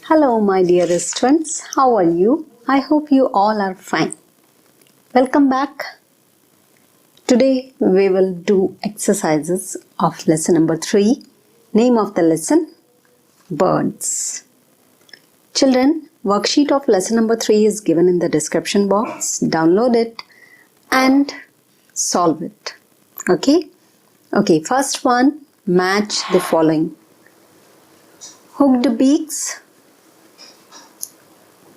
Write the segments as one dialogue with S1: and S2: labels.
S1: Hello, my dearest friends. How are you? I hope you all are fine. Welcome back. Today we will do exercises of lesson number 3. Name of the lesson: Birds. Children, worksheet of lesson number 3 is given in the description box. Download it and solve it. Okay, first one, match the following. Hooked beaks,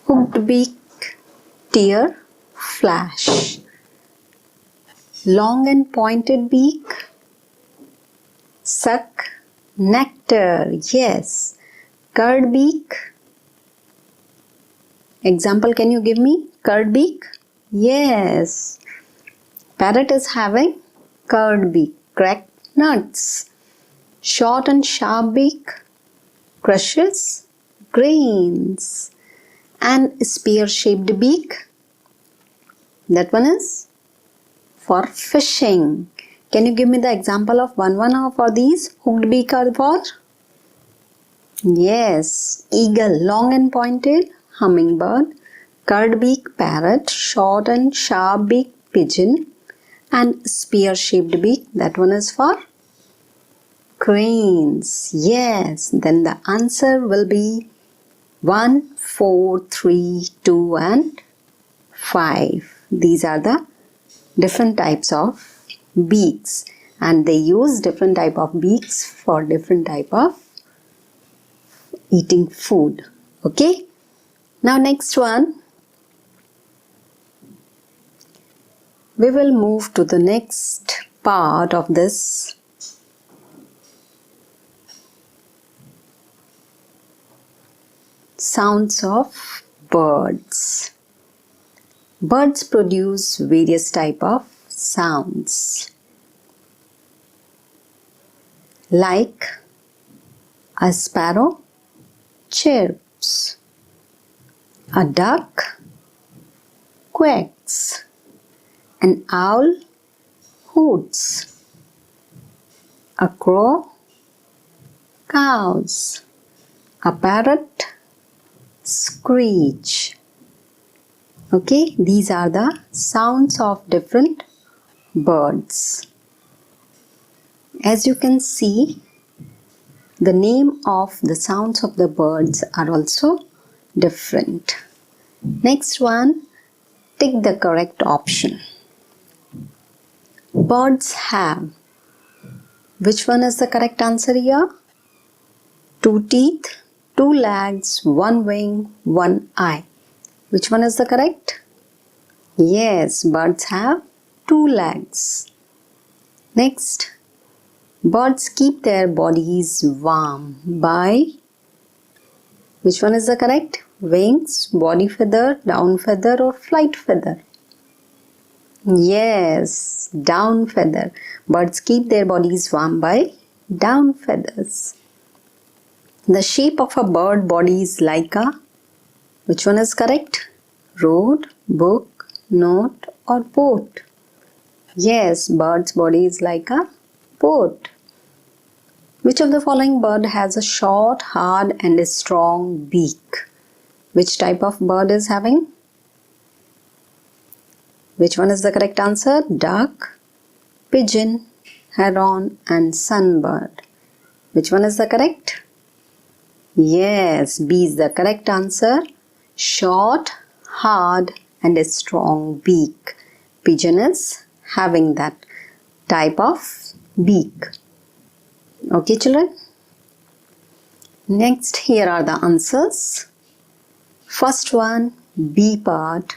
S1: hooked beak, tear, flash. Long and pointed beak, suck, nectar, yes. Curved beak, example, can you give me? Curved beak, yes. Parrot is having curved beak, crack nuts. Short and sharp beak, crushes grains. And spear-shaped beak, that one is for fishing. Can you give me the example of one for these? Hooked beak are for? Yes, eagle, long and pointed, hummingbird. Curved beak, parrot. Short and sharp beak, pigeon. And spear-shaped beak, that one is for cranes. Yes, then the answer will be 1, 4, 3, 2 and 5. These are the different types of beaks, and they use different type of beaks for different type of eating food. Okay, now next one, we will move to the next part of this. Sounds of birds. Birds produce various type of sounds, like a sparrow chirps, a duck quacks, an owl hoots, a crow caws, a parrot screech. Okay, these are the sounds of different birds. As you can see, the name of the sounds of the birds are also different. Next one, tick the correct option. Birds have. Which one is the correct answer here? 2 teeth, 2 legs, 1 wing, 1 eye. Which one is the correct? Yes, birds have 2 legs. Next, birds keep their bodies warm by, which one is the correct? Wings, body feather, down feather or flight feather? Yes, down feather. Birds keep their bodies warm by down feathers. The shape of a bird body is like a, which one is correct? Road, book, note or boat? Yes, bird's body is like a boat. Which of the following bird has a short, hard and a strong beak? Which type of bird is having? Which one is the correct answer? Duck, pigeon, heron and sunbird. Which one is the correct? Yes, B is the correct answer. Short, hard and a strong beak. Pigeon is having that type of beak. Okay, children. Next, here are the answers. First one, B part,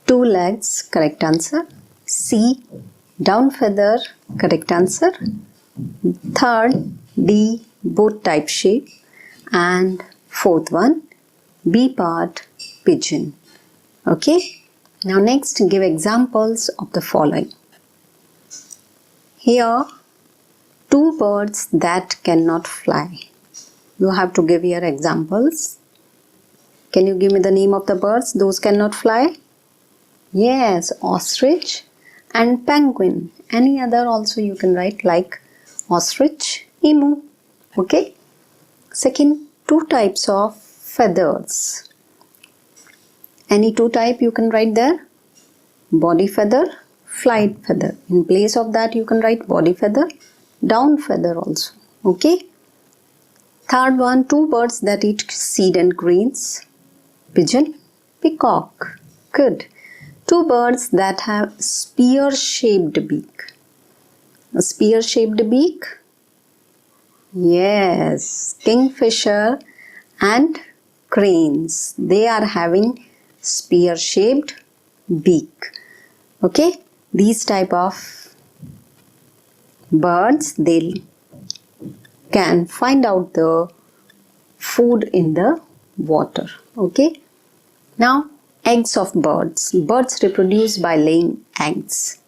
S1: 2 legs, correct answer. C, down feather, correct answer. Third, D, boat type shape. And fourth one, B part, pigeon. Okay. Now next, give examples of the following. Here, 2 birds that cannot fly. You have to give your examples. Can you give me the name of the birds those cannot fly? Yes, ostrich and penguin. Any other also you can write, like ostrich, emu. Okay. Second, 2 types of feathers. Any two type you can write there. Body feather, flight feather. In place of that you can write body feather, down feather also. Okay. Third one, two birds that eat seed and grains. Pigeon, peacock. Good. Two birds that have spear-shaped beak. A spear-shaped beak? Yes. Kingfisher and cranes. They are having spear-shaped beak. Okay. These type of birds, they can find out the food in the water. Okay. Now, eggs of birds. Birds reproduce by laying eggs.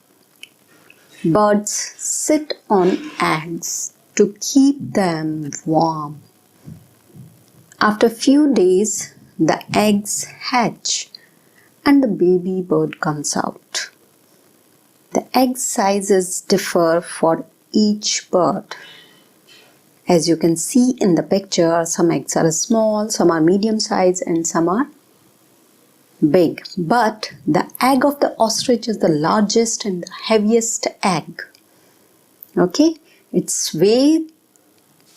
S1: Birds sit on eggs to keep them warm. After few days, the eggs hatch and the baby bird comes out. The egg sizes differ for each bird. As you can see in the picture, some eggs are small, some are medium size and some are big. But the egg of the ostrich is the largest and the heaviest egg. Okay, its weight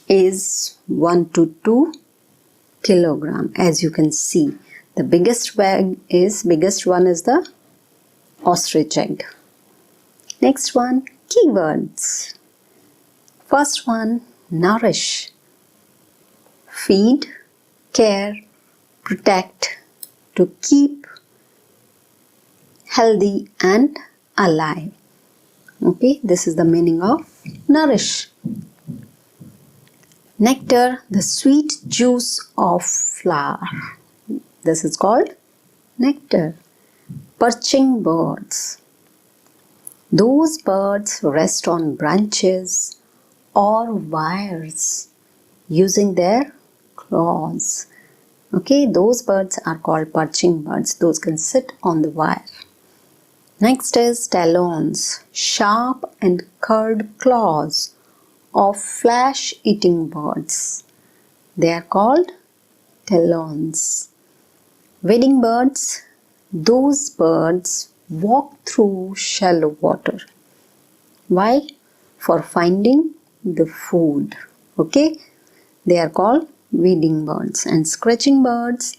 S1: is 1 to 2 kilogram. As you can see, the biggest one is the ostrich egg. Next one, keywords. First one, nourish, feed, care, protect, to keep healthy and alive. Okay, this is the meaning of nourish. Nectar, the sweet juice of flower. This is called nectar. Perching birds. Those birds rest on branches or wires using their claws. Okay, those birds are called perching birds. Those can sit on the wire. Next is talons, sharp and curved claws of flesh-eating birds. They are called talons. Wading birds, those birds walk through shallow water. Why? For finding the food. Okay, they are called wading birds. And scratching birds,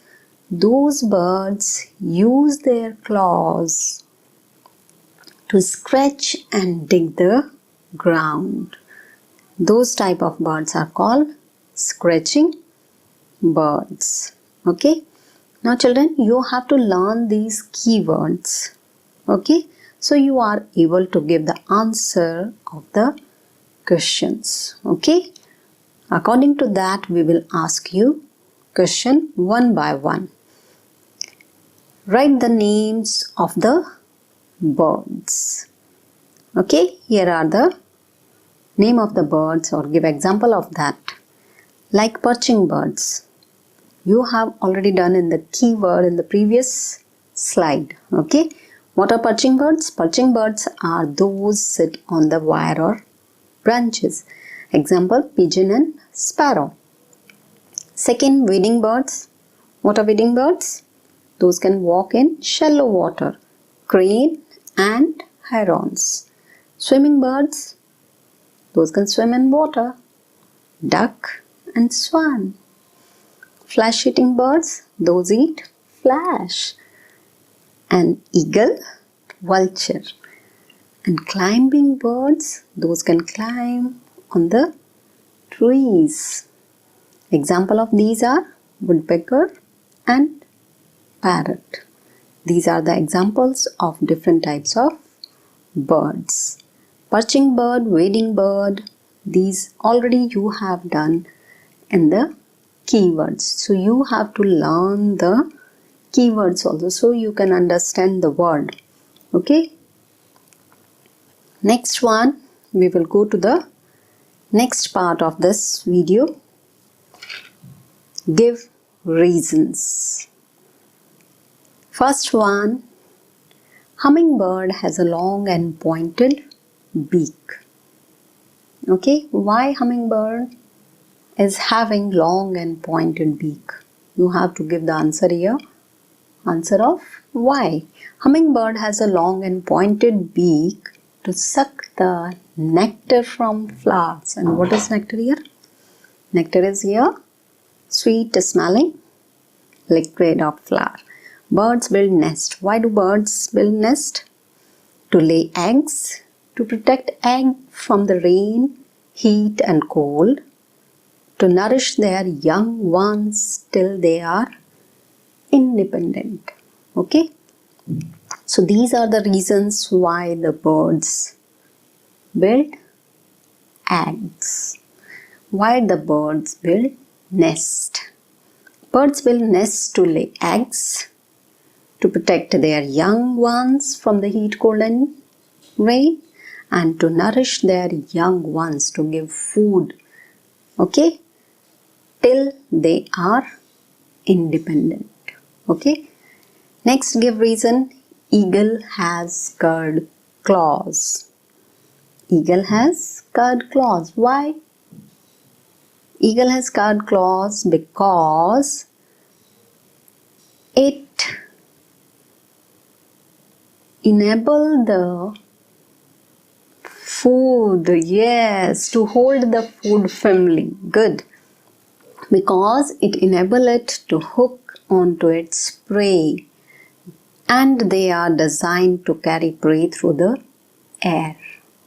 S1: those birds use their claws to scratch and dig the ground. Those type of birds are called scratching birds. Okay, now children, you have to learn these keywords. Okay, so you are able to give the answer of the questions. Okay, according to that we will ask you question one by one. Write the names of the birds. Okay, here are the name of the birds, or give example of that. Like perching birds, you have already done in the keyword in the previous slide. Okay, what are perching birds? Perching birds are those sit on the wire or branches. Example, pigeon and sparrow. Second, wading birds. What are wading birds? Those can walk in shallow water. Crane and herons. Swimming birds, those can swim in water. Duck and swan. Flesh-eating birds, those eat flesh. And eagle, vulture. And climbing birds, those can climb on the trees. Example of these are woodpecker and parrot. These are the examples of different types of birds. Perching bird, wading bird, these already you have done in the keywords. So you have to learn the keywords also so you can understand the word. Okay. Next one, we will go to the next part of this video. Give reasons. First one, hummingbird has a long and pointed beak. Okay, why hummingbird is having long and pointed beak? You have to give the answer here. Answer of why. Hummingbird has a long and pointed beak to suck the nectar from flowers. And what is nectar here? Nectar is here sweet smelling liquid of flower. Birds build nest. Why do birds build nest? To lay eggs, to protect egg from the rain, heat and cold, to nourish their young ones till they are independent. Okay? So these are the reasons why the birds build eggs. Why the birds build nest. Birds build nests to lay eggs, to protect their young ones from the heat, cold and rain, and to nourish their young ones, to give food, okay, till they are independent. Okay. Next, give reason. Eagle has curved claws. Eagle has curved claws. Why? Eagle has curved claws because it enable the food, yes, to hold the food firmly. Good. Because it enable it to hook onto its prey, and they are designed to carry prey through the air.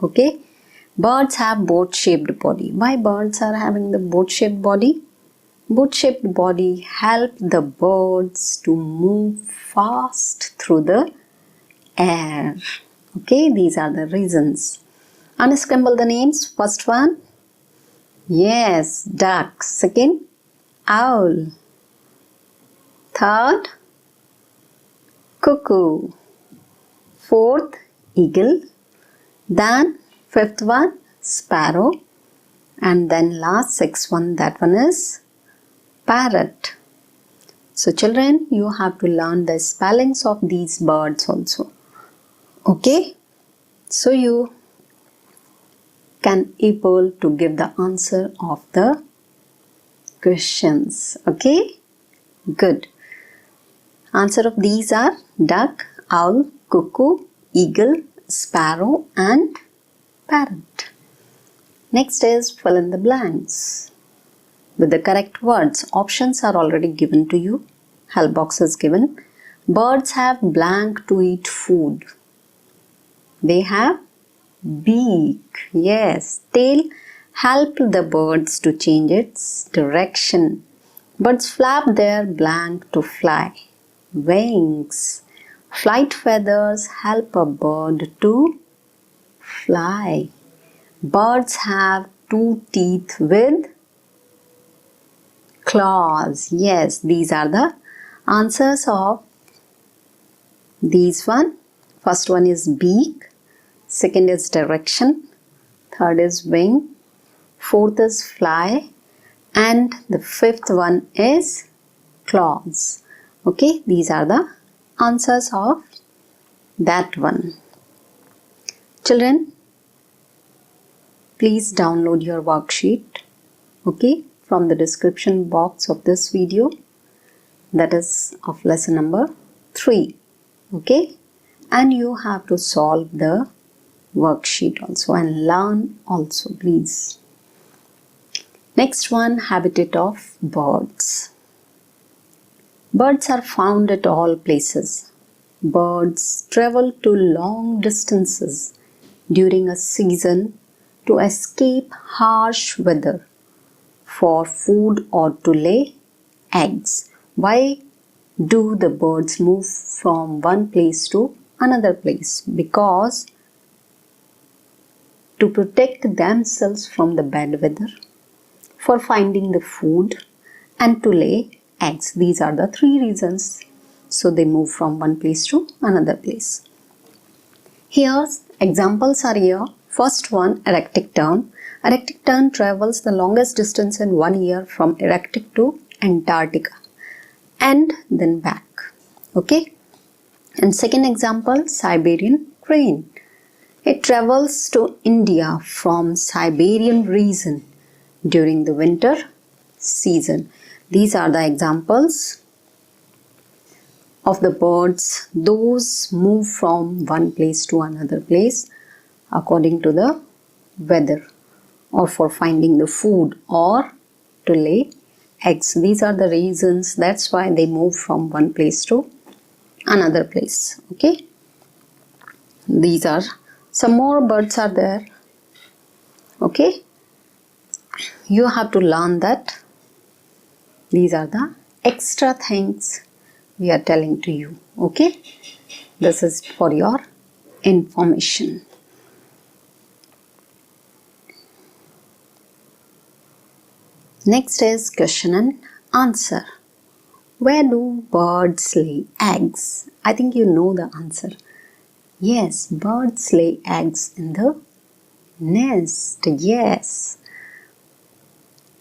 S1: Okay. Birds have boat-shaped body. Why birds are having the boat-shaped body? Boat-shaped body help the birds to move fast through the air. Okay, these are the reasons. Unscramble the names. First one, yes, duck. Second, owl. Third, cuckoo. Fourth, eagle. Then fifth one, sparrow. And then last sixth one, that one is parrot. So children, you have to learn the spellings of these birds also. Okay. So you can able to give the answer of the questions. Okay. Good. Answer of these are duck, owl, cuckoo, eagle, sparrow and parrot. Next is fill in the blanks with the correct words. Options are already given to you. Help box is given. Birds have blank to eat food. They have beak. Yes. Tail help the birds to change its direction. Birds flap their blank to fly. Wings. Flight feathers help a bird to fly. Birds have 2 teeth with claws. Yes, these are the answers of these one. First one is beak. Second is direction. Third is wing. Fourth is fly. And the fifth one is claws. Okay, these are the answers of that one. Children, please download your worksheet, okay, from the description box of this video, that is of lesson number 3, okay, and you have to solve the worksheet also and learn also, please. Next one, habitat of birds. Birds are found at all places. Birds travel to long distances during a season to escape harsh weather, for food or to lay eggs. Why do the birds move from one place to another place? Because to protect themselves from the bad weather, for finding the food and to lay eggs. These are the 3 reasons. So they move from one place to another place. Here examples are here. First one, Arctic tern. Arctic tern travels the longest distance in 1 year from Arctic to Antarctica and then back. Okay. And second example, Siberian crane. It travels to India from Siberian region during the winter season. These are the examples of the birds. Those move from one place to another place according to the weather, or for finding the food, or to lay eggs. These are the reasons. That's why they move from one place to another place. Okay. These are some more birds are there. Okay. You have to learn that. These are the extra things we are telling to you. Okay. This is for your information. Next is question and answer. Where do birds lay eggs? I think you know the answer. Yes, birds lay eggs in the nest. Yes.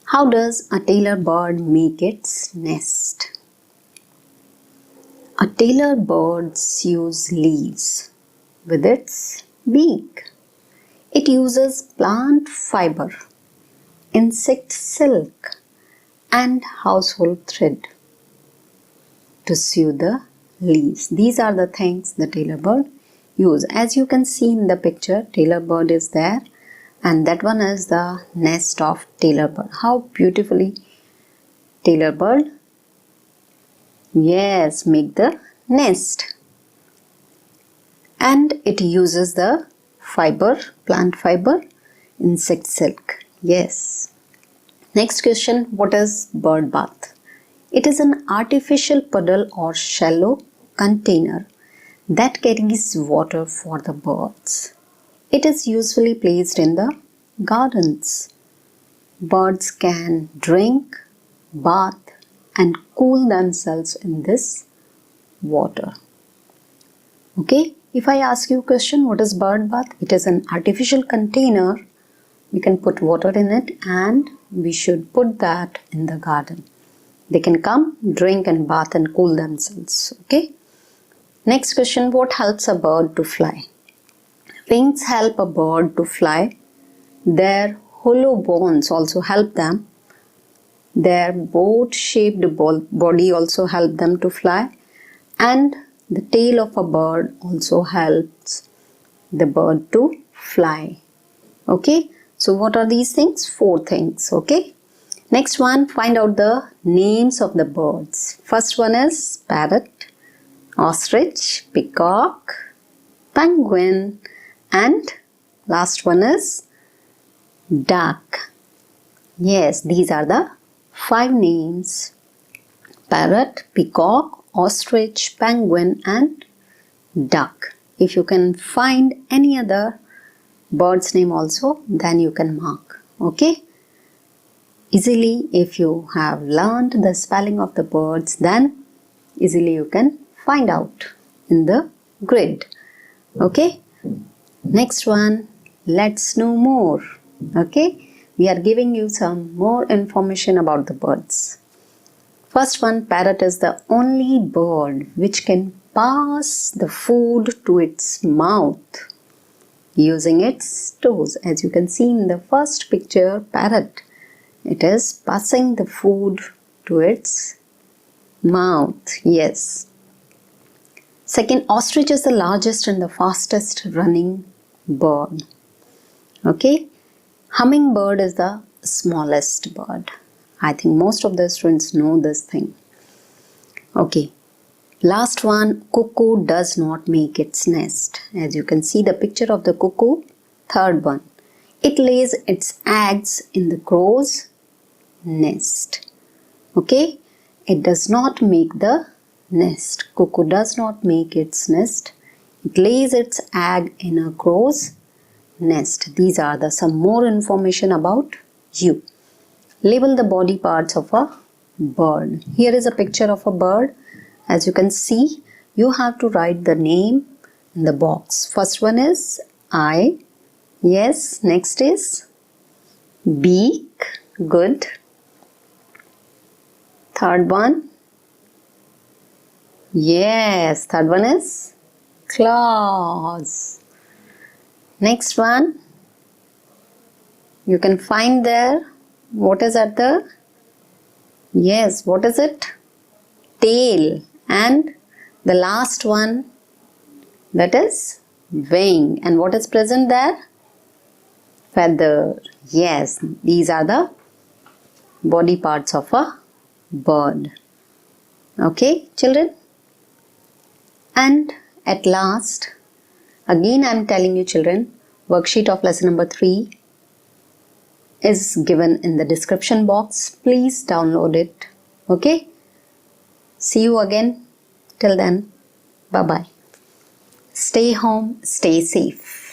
S1: How does a tailor bird make its nest? A tailor bird sews leaves with its beak. It uses plant fiber, insect silk, and household thread to sew the leaves. These are the things the tailor bird use. As you can see in the picture, tailor bird is there, and that one is the nest of tailor bird. How beautifully tailor bird, yes, make the nest. And it uses the fiber, plant fiber, insect silk. Yes. Next question, what is bird bath? It is an artificial puddle or shallow container that carries water for the birds. It is usually placed in the gardens. Birds can drink, bath, and cool themselves in this water. Okay, if I ask you a question, what is bird bath? It is an artificial container. We can put water in it, and we should put that in the garden. They can come, drink, and bath and cool themselves. Okay. Next question, what helps a bird to fly? Wings help a bird to fly. Their hollow bones also help them. Their boat-shaped body also help them to fly. And the tail of a bird also helps the bird to fly. Okay. So what are these things? 4 things. Okay. Next one, find out the names of the birds. First one is parrot, ostrich, peacock, penguin, and last one is duck. Yes, these are the 5 names: parrot, peacock, ostrich, penguin, and duck. If you can find any other bird's name also, then you can mark. Okay. Easily, if you have learned the spelling of the birds, then easily you can find out in the grid. Okay. Next one, let's know more. Okay. We are giving you some more information about the birds. First one, parrot is the only bird which can pass the food to its mouth using its toes. As you can see in the first picture, parrot, it is passing the food to its mouth. Yes. Second, ostrich is the largest and the fastest running bird. Okay. Hummingbird is the smallest bird. I think most of the students know this thing. Okay. Last one, cuckoo does not make its nest. As you can see the picture of the cuckoo. Third one, it lays its eggs in the crow's nest. Okay. It does not make the nest. Cuckoo does not make its nest. It lays its egg in a crow's nest. These are the some more information about you. Label the body parts of a bird. Here is a picture of a bird. As you can see, you have to write the name in the box. First one is eye. Yes. Next is beak. Good. Third one. Yes. Third one is claws. Next one. You can find there what is at the Yes, what is it? Tail. And the last one, that is wing. And what is present there? Feather. Yes, these are the body parts of a bird. Okay, children? And at last, again I am telling you children, worksheet of lesson number 3 is given in the description box. Please download it. Okay? See you again. Till then, bye bye. Stay home, stay safe.